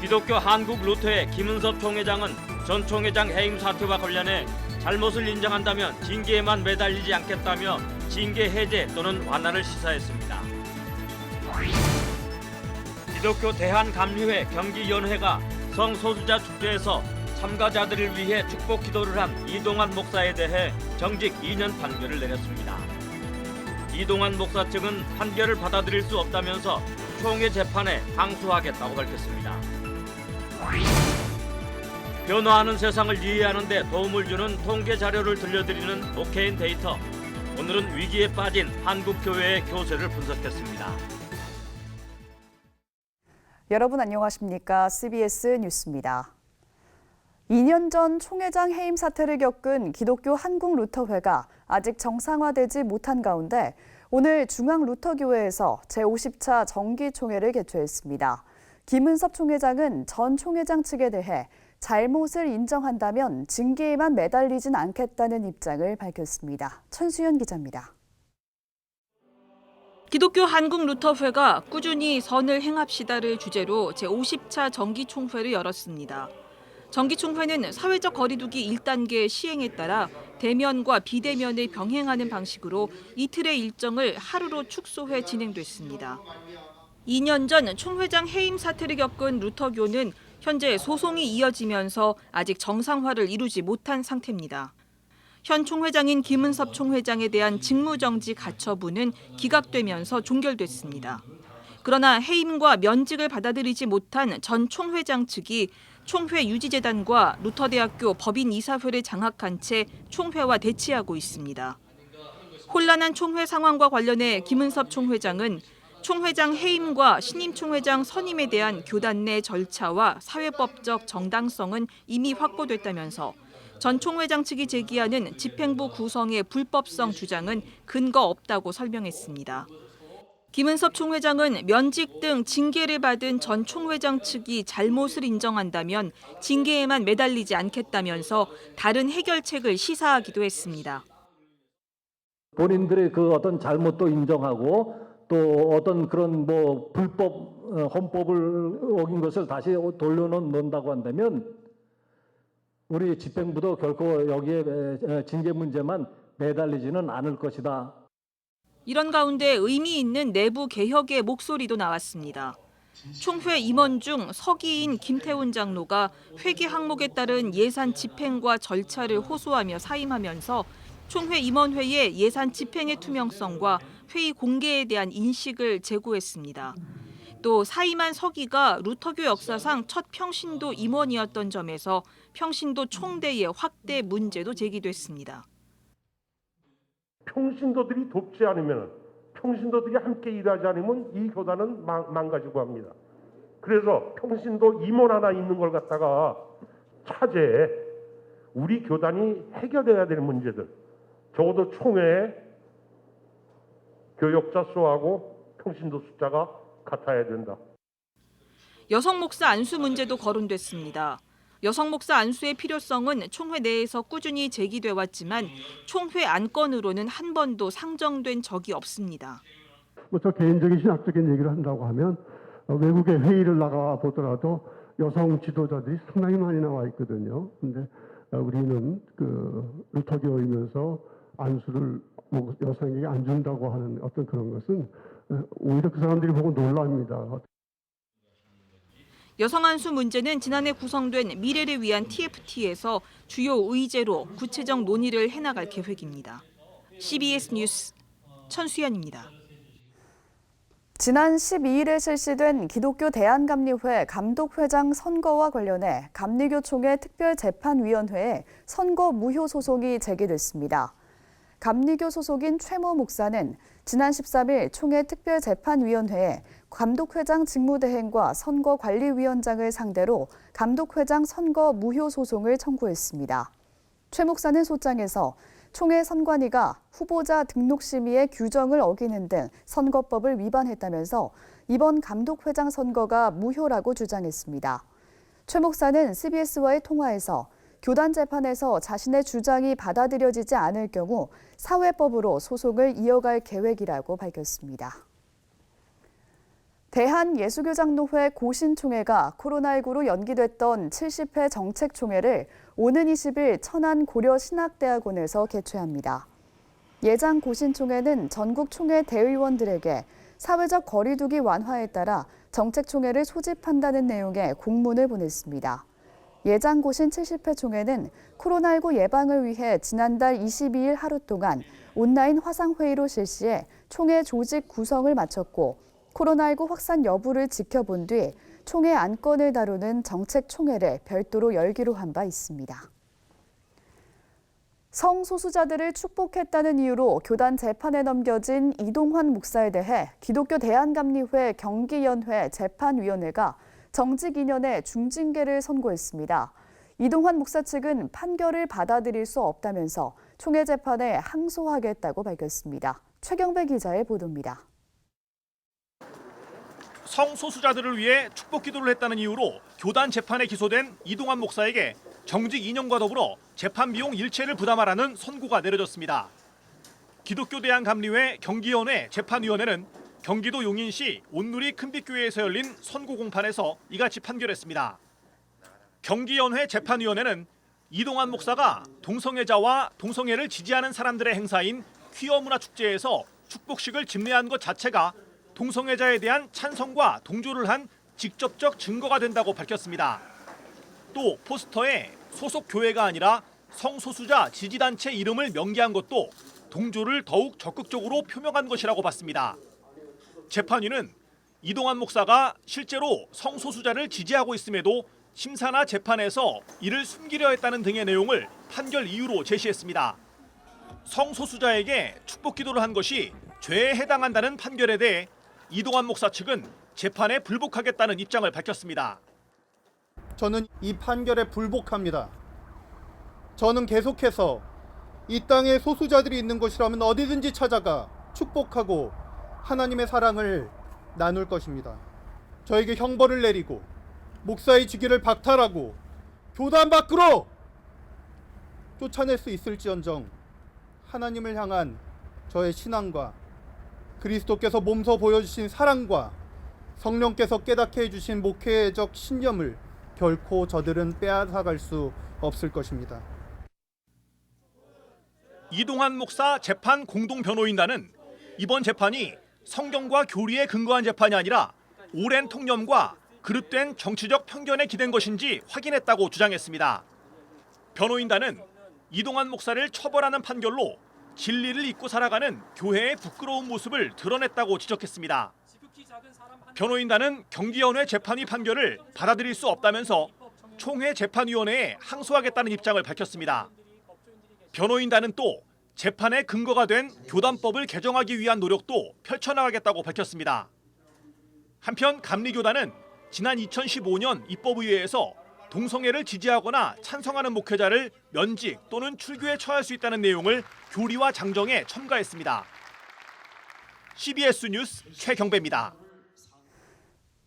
기독교 한국루터회 김은섭 총회장은 전 총회장 해임 사태와 관련해 잘못을 인정한다면 징계에만 매달리지 않겠다며 징계 해제 또는 완화를 시사했습니다. 기독교 대한감리회 경기연회가 성소수자 축제에서 참가자들을 위해 축복 기도를 한 이동환 목사에 대해 정직 2년 판결을 내렸습니다. 이동환 목사 측은 판결을 받아들일 수 없다면서 총회 재판에 항소하겠다고 밝혔습니다. 변화하는 세상을 이해하는 데 도움을 주는 통계 자료를 들려드리는 오케인 데이터. 오늘은 위기에 빠진 한국교회의 교세를 분석했습니다. 여러분 안녕하십니까? CBS 뉴스입니다. 2년 전 총회장 해임 사태를 겪은 기독교 한국루터회가 아직 정상화되지 못한 가운데 오늘 중앙루터교회에서 제50차 정기총회를 개최했습니다. 김은섭 총회장은 전 총회장 측에 대해 잘못을 인정한다면 징계에만 매달리진 않겠다는 입장을 밝혔습니다. 천수연 기자입니다. 기독교 한국루터회가 꾸준히 선을 행합시다를 주제로 제50차 정기총회를 열었습니다. 정기총회는 사회적 거리두기 1단계 시행에 따라 대면과 비대면을 병행하는 방식으로 이틀의 일정을 하루로 축소해 진행됐습니다. 2년 전 총회장 해임 사태를 겪은 루터교는 현재 소송이 이어지면서 아직 정상화를 이루지 못한 상태입니다. 현 총회장인 김은섭 총회장에 대한 직무정지 가처분은 기각되면서 종결됐습니다. 그러나 해임과 면직을 받아들이지 못한 전 총회장 측이 총회 유지재단과 루터대학교 법인이사회를 장악한 채 총회와 대치하고 있습니다. 혼란한 총회 상황과 관련해 김은섭 총회장은 총회장 해임과 신임 총회장 선임에 대한 교단 내 절차와 사회법적 정당성은 이미 확보됐다면서 전 총회장 측이 제기하는 집행부 구성의 불법성 주장은 근거 없다고 설명했습니다. 김은섭 총회장은 면직 등 징계를 받은 전 총회장 측이 잘못을 인정한다면 징계에만 매달리지 않겠다면서 다른 해결책을 시사하기도 했습니다. 본인들의 그 어떤 잘못도 인정하고 또 어떤 그런 불법 헌법을 어긴 것을 다시 돌려놓는다고 한다면 우리 집행부도 결코 여기에 징계 문제만 매달리지는 않을 것이다. 이런 가운데 의미 있는 내부 개혁의 목소리도 나왔습니다. 총회 임원 중 서기인 김태훈 장로가 회계 항목에 따른 예산 집행과 절차를 호소하며 사임하면서 총회 임원회의 예산 집행의 투명성과 회의 공개에 대한 인식을 제고했습니다. 또 사임한 서기가 루터교 역사상 첫 평신도 임원이었던 점에서 평신도 총대의 확대 문제도 제기됐습니다. 평신도들이 돕지 않으면, 평신도들이 함께 일하지 않으면 이 교단은 망가지고 합니다. 그래서 평신도 임원 하나 있는 걸 갖다가 차제에 우리 교단이 해결해야 될 문제들, 적어도 총회에 교역자 수하고 평신도 숫자가 같아야 된다. 여성 목사 안수 문제도 거론됐습니다. 여성 목사 안수의 필요성은 총회 내에서 꾸준히 제기돼 왔지만 총회 안건으로는 한 번도 상정된 적이 없습니다. 저 개인적인 신학적인 얘기를 한다고 하면 외국에 회의를 나가 보더라도 여성 지도자들이 상당히 많이 나와 있거든요. 근데 우리는 그 루터교이면서 안수를 여성에게 안 준다고 하는 어떤 그런 것은 오히려 그 사람들이 보고 놀랍니다. 여성 안수 문제는 지난해 구성된 미래를 위한 TFT에서 주요 의제로 구체적 논의를 해나갈 계획입니다. CBS 뉴스 천수연입니다. 지난 12일에 실시된 기독교 대한감리회 감독회장 선거와 관련해 감리교총회 특별재판위원회에 선거 무효 소송이 제기됐습니다. 감리교 소속인 최모 목사는 지난 13일 총회 특별재판위원회에 감독회장 직무대행과 선거관리위원장을 상대로 감독회장 선거 무효 소송을 청구했습니다. 최 목사는 소장에서 총회 선관위가 후보자 등록 심의의 규정을 어기는 등 선거법을 위반했다면서 이번 감독회장 선거가 무효라고 주장했습니다. 최 목사는 CBS와의 통화에서 교단 재판에서 자신의 주장이 받아들여지지 않을 경우 사회법으로 소송을 이어갈 계획이라고 밝혔습니다. 대한예수교장로회 고신총회가 코로나19로 연기됐던 70회 정책총회를 오는 20일 천안 고려신학대학원에서 개최합니다. 예장 고신총회는 전국 총회 대의원들에게 사회적 거리두기 완화에 따라 정책총회를 소집한다는 내용의 공문을 보냈습니다. 예장 고신 70회 총회는 코로나19 예방을 위해 지난달 22일 하루 동안 온라인 화상회의로 실시해 총회 조직 구성을 마쳤고 코로나19 확산 여부를 지켜본 뒤 총회 안건을 다루는 정책총회를 별도로 열기로 한 바 있습니다. 성소수자들을 축복했다는 이유로 교단 재판에 넘겨진 이동환 목사에 대해 기독교 대한감리회 경기연회 재판위원회가 정직 2년의 중징계를 선고했습니다. 이동환 목사 측은 판결을 받아들일 수 없다면서 총회 재판에 항소하겠다고 밝혔습니다. 최경배 기자의 보도입니다. 성소수자들을 위해 축복 기도를 했다는 이유로 교단 재판에 기소된 이동환 목사에게 정직 2년과 더불어 재판 비용 일체를 부담하라는 선고가 내려졌습니다. 기독교 대한감리회 경기연회 재판위원회는 경기도 용인시 온누리 큰빛교회에서 열린 선고 공판에서 이같이 판결했습니다. 경기연회 재판위원회는 이동환 목사가 동성애자와 동성애를 지지하는 사람들의 행사인 퀴어 문화 축제에서 축복식을 집례한 것 자체가 동성애자에 대한 찬성과 동조를 한 직접적 증거가 된다고 밝혔습니다. 또 포스터에 소속 교회가 아니라 성소수자 지지단체 이름을 명기한 것도 동조를 더욱 적극적으로 표명한 것이라고 봤습니다. 재판위는 이동환 목사가 실제로 성소수자를 지지하고 있음에도 심사나 재판에서 이를 숨기려 했다는 등의 내용을 판결 이유로 제시했습니다. 성소수자에게 축복 기도를 한 것이 죄에 해당한다는 판결에 대해 이동환 목사 측은 재판에 불복하겠다는 입장을 밝혔습니다. 저는 이 판결에 불복합니다. 저는 계속해서 이 땅에 소수자들이 있는 곳이라면 어디든지 찾아가 축복하고 하나님의 사랑을 나눌 것입니다. 저에게 형벌을 내리고 목사의 직위를 박탈하고 교단 밖으로 쫓아낼 수 있을지언정 하나님을 향한 저의 신앙과 그리스도께서 몸소 보여주신 사랑과 성령께서 깨닫게 해주신 목회적 신념을 결코 저들은 빼앗아갈 수 없을 것입니다. 이동환 목사 재판 공동변호인단은 이번 재판이 성경과 교리에 근거한 재판이 아니라 오랜 통념과 그릇된 정치적 편견에 기댄 것인지 확인했다고 주장했습니다. 변호인단은 이동환 목사를 처벌하는 판결로 진리를 잊고 살아가는 교회의 부끄러운 모습을 드러냈다고 지적했습니다. 변호인단은 경기연회 재판위 판결을 받아들일 수 없다면서 총회 재판위원회에 항소하겠다는 입장을 밝혔습니다. 변호인단은 또 재판의 근거가 된 교단법을 개정하기 위한 노력도 펼쳐나가겠다고 밝혔습니다. 한편 감리교단은 지난 2015년 입법의회에서 동성애를 지지하거나 찬성하는 목회자를 면직 또는 출교에 처할 수 있다는 내용을 교리와 장정에 첨가했습니다. CBS 뉴스 최경배입니다.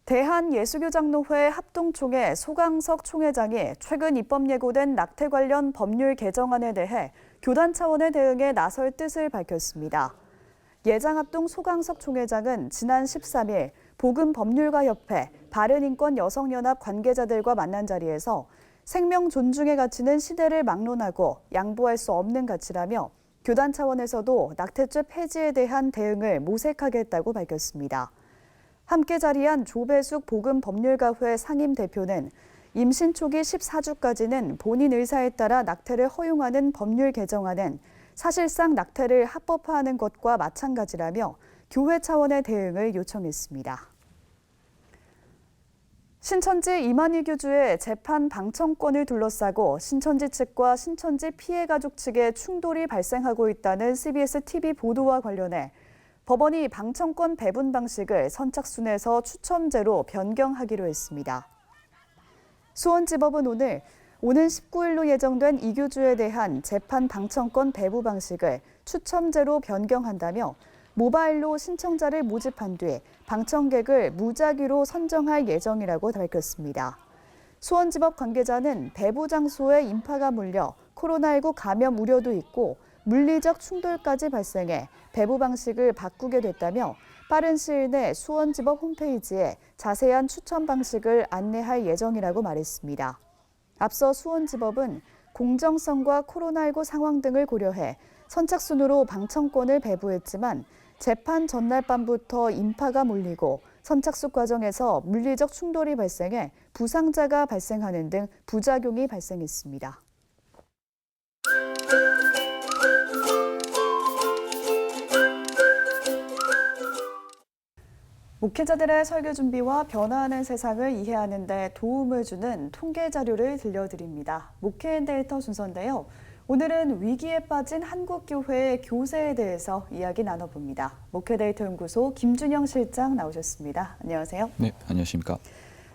대한예수교장로회 합동총회 소강석 총회장이 최근 입법 예고된 낙태 관련 법률 개정안에 대해 교단 차원의 대응에 나설 뜻을 밝혔습니다. 예장합동 소강석 총회장은 지난 13일 복음법률가협회, 바른인권여성연합 관계자들과 만난 자리에서 생명 존중의 가치는 시대를 막론하고 양보할 수 없는 가치라며 교단 차원에서도 낙태죄 폐지에 대한 대응을 모색하겠다고 밝혔습니다. 함께 자리한 조배숙 복음법률가회 상임대표는 임신 초기 14주까지는 본인 의사에 따라 낙태를 허용하는 법률 개정안은 사실상 낙태를 합법화하는 것과 마찬가지라며 교회 차원의 대응을 요청했습니다. 신천지 이만희 교주의 재판 방청권을 둘러싸고 신천지 측과 신천지 피해 가족 측의 충돌이 발생하고 있다는 CBS TV 보도와 관련해 법원이 방청권 배분 방식을 선착순에서 추첨제로 변경하기로 했습니다. 수원지법은 오늘 오는 19일로 예정된 이 교주에 대한 재판 방청권 배부 방식을 추첨제로 변경한다며 모바일로 신청자를 모집한 뒤 방청객을 무작위로 선정할 예정이라고 밝혔습니다. 수원지법 관계자는 배부 장소에 인파가 몰려 코로나19 감염 우려도 있고 물리적 충돌까지 발생해 배부 방식을 바꾸게 됐다며 빠른 시일 내 수원지법 홈페이지에 자세한 추천 방식을 안내할 예정이라고 말했습니다. 앞서 수원지법은 공정성과 코로나19 상황 등을 고려해 선착순으로 방청권을 배부했지만 재판 전날 밤부터 인파가 몰리고 선착순 과정에서 물리적 충돌이 발생해 부상자가 발생하는 등 부작용이 발생했습니다. 목회자들의 설교 준비와 변화하는 세상을 이해하는 데 도움을 주는 통계 자료를 들려드립니다. 목회 데이터 순서인데요. 오늘은 위기에 빠진 한국교회의 교세에 대해서 이야기 나눠봅니다. 목회 데이터 연구소 김준영 실장 나오셨습니다. 안녕하세요. 네, 안녕하십니까.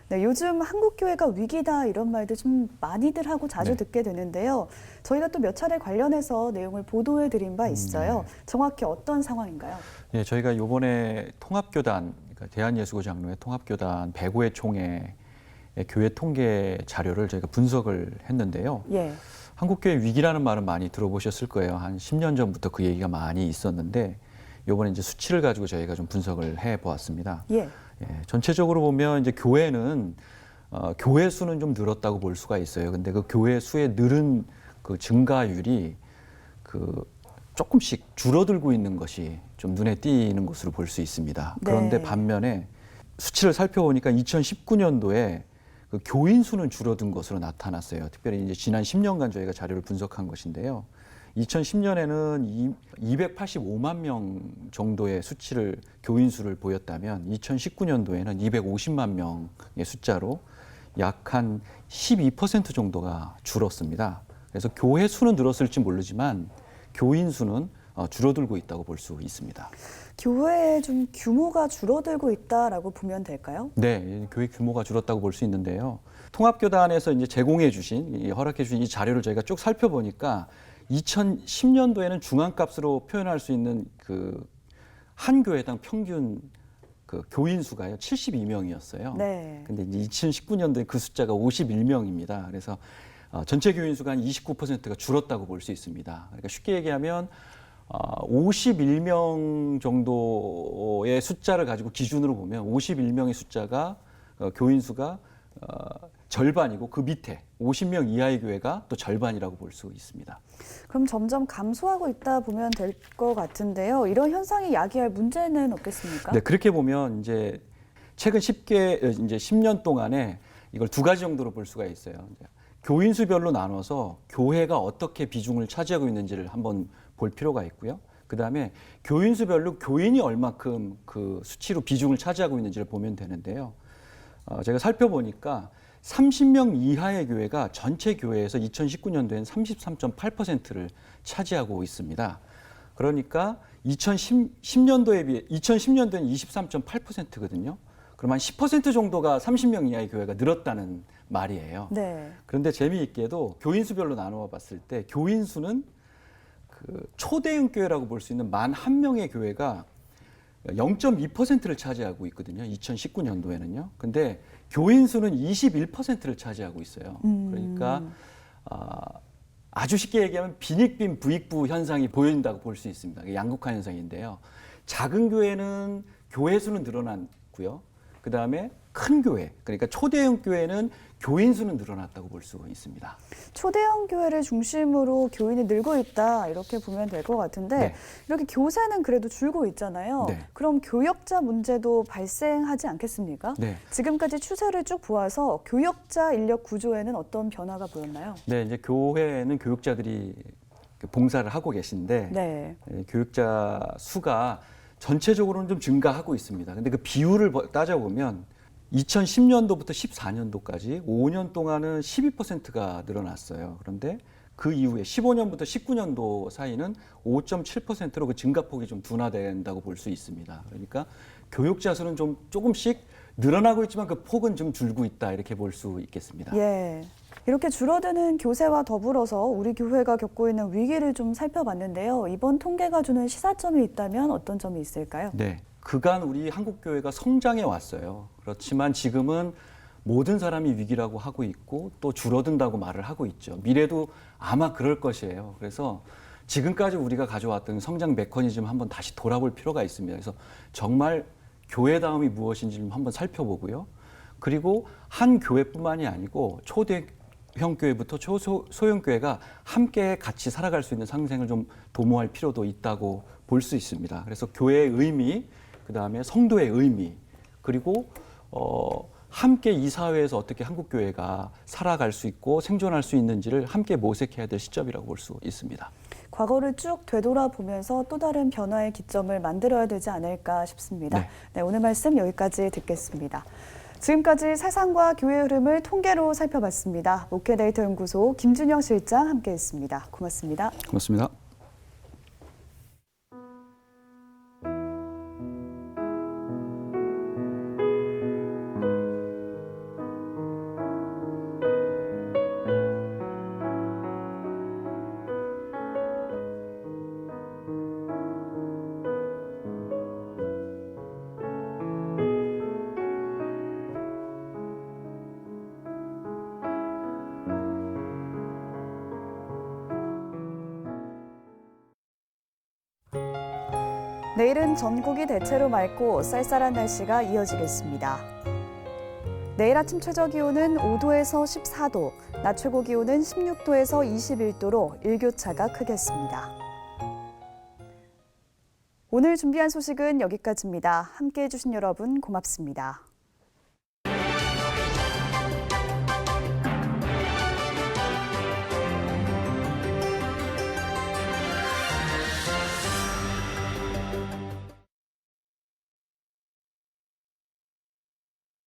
네, 요즘 한국교회가 위기다 이런 말들 좀 많이들 하고 자주 듣게 되는데요. 저희가 또 몇 차례 관련해서 내용을 보도해드린 바 있어요. 정확히 어떤 상황인가요? 예, 저희가 이번에 통합교단, 그러니까 대한예수교장로회 통합교단 105회 총회 교회 통계 자료를 저희가 분석을 했는데요. 예. 한국교회 위기라는 말은 많이 들어보셨을 거예요. 한 10년 전부터 그 얘기가 많이 있었는데 이번에 이제 수치를 가지고 저희가 좀 분석을 해보았습니다. 예. 예, 전체적으로 보면 이제 교회는 교회 수는 좀 늘었다고 볼 수가 있어요. 근데 그 교회 수의 늘은 그 증가율이 그 조금씩 줄어들고 있는 것이 좀 눈에 띄는 것으로 볼 수 있습니다. 그런데 네. 반면에 수치를 살펴보니까 2019년도에 그 교인 수는 줄어든 것으로 나타났어요. 특별히 이제 지난 10년간 저희가 자료를 분석한 것인데요. 2010년에는 285만 명 정도의 수치를 교인 수를 보였다면 2019년도에는 250만 명의 숫자로 약 한 12% 정도가 줄었습니다. 그래서 교회 수는 늘었을지 모르지만 교인 수는 줄어들고 있다고 볼 수 있습니다. 교회의 좀 규모가 줄어들고 있다라고 보면 될까요? 네, 교회 규모가 줄었다고 볼 수 있는데요. 통합교단에서 이제 제공해 주신, 허락해 주신 이 자료를 저희가 쭉 살펴보니까 2010년도에는 중앙값으로 표현할 수 있는 그 한 교회당 평균 그 교인 수가요 72명이었어요. 네. 근데 이제 2019년도에 그 숫자가 51명입니다. 그래서 전체 교인 수가 한 29%가 줄었다고 볼 수 있습니다. 그러니까 쉽게 얘기하면 51명 정도의 숫자를 가지고 기준으로 보면 51명의 숫자가 교인 수가 절반이고 그 밑에 50명 이하의 교회가 또 절반이라고 볼 수 있습니다. 그럼 점점 감소하고 있다 보면 될 것 같은데요. 이런 현상이 야기할 문제는 없겠습니까? 네, 그렇게 보면 이제 최근 이제 10년 동안에 이걸 두 가지 정도로 볼 수가 있어요. 이제 교인 수별로 나눠서 교회가 어떻게 비중을 차지하고 있는지를 한번 볼 필요가 있고요. 그다음에 교인 수별로 교인이 얼마큼 그 수치로 비중을 차지하고 있는지를 보면 되는데요. 제가 살펴보니까 30명 이하의 교회가 전체 교회에서 2019년도에는 33.8%를 차지하고 있습니다. 그러니까 2010년도에 비해 2010년도에는 23.8%거든요. 그럼 한 10% 정도가 30명 이하의 교회가 늘었다는 말이에요. 네. 그런데 재미있게도 교인 수별로 나누어 봤을 때 교인 수는 그 초대형 교회라고 볼 수 있는 41명의 교회가 0.2%를 차지하고 있거든요. 2019년도에는요. 근데 교인 수는 21%를 차지하고 있어요. 그러니까 아주 쉽게 얘기하면 빈익빈 부익부 현상이 보인다고 볼 수 있습니다. 양극화 현상인데요. 작은 교회는 교회 수는 늘어났고요. 그다음에 큰 교회, 그러니까 초대형 교회는 교인 수는 늘어났다고 볼 수 있습니다. 초대형 교회를 중심으로 교인이 늘고 있다 이렇게 보면 될 것 같은데 네. 이렇게 교세는 그래도 줄고 있잖아요. 네. 그럼 교역자 문제도 발생하지 않겠습니까? 네. 지금까지 추세를 쭉 보아서 교역자 인력 구조에는 어떤 변화가 보였나요? 네, 이제 교회는 교육자들이 봉사를 하고 계신데 네. 교육자 수가 전체적으로는 좀 증가하고 있습니다. 근데 그 비율을 따져보면 2010년도부터 14년도까지 5년 동안은 12%가 늘어났어요. 그런데 그 이후에 15년부터 19년도 사이는 5.7%로 그 증가폭이 좀 둔화된다고 볼 수 있습니다. 그러니까 교육자 수는 좀 조금씩 늘어나고 있지만 그 폭은 좀 줄고 있다 이렇게 볼 수 있겠습니다. 예. 이렇게 줄어드는 교세와 더불어서 우리 교회가 겪고 있는 위기를 좀 살펴봤는데요. 이번 통계가 주는 시사점이 있다면 어떤 점이 있을까요? 네. 그간 우리 한국교회가 성장해 왔어요. 그렇지만 지금은 모든 사람이 위기라고 하고 있고 또 줄어든다고 말을 하고 있죠. 미래도 아마 그럴 것이에요. 그래서 지금까지 우리가 가져왔던 성장 메커니즘 한번 다시 돌아볼 필요가 있습니다. 그래서 정말 교회다움이 무엇인지 좀 한번 살펴보고요. 그리고 한 교회뿐만이 아니고 초대형 교회부터 소형 교회가 함께 같이 살아갈 수 있는 상생을 좀 도모할 필요도 있다고 볼 수 있습니다. 그래서 교회의 의미, 그다음에 성도의 의미, 그리고 함께 이 사회에서 어떻게 한국 교회가 살아갈 수 있고 생존할 수 있는지를 함께 모색해야 될 시점이라고 볼 수 있습니다. 과거를 쭉 되돌아보면서 또 다른 변화의 기점을 만들어야 되지 않을까 싶습니다. 네, 오늘 말씀 여기까지 듣겠습니다. 지금까지 세상과 교회의 흐름을 통계로 살펴봤습니다. 목회데이터 연구소 김준영 실장 함께했습니다. 고맙습니다. 고맙습니다. 내일은 전국이 대체로 맑고 쌀쌀한 날씨가 이어지겠습니다. 내일 아침 최저 기온은 5도에서 14도, 낮 최고 기온은 16도에서 21도로 일교차가 크겠습니다. 오늘 준비한 소식은 여기까지입니다. 함께해 주신 여러분 고맙습니다.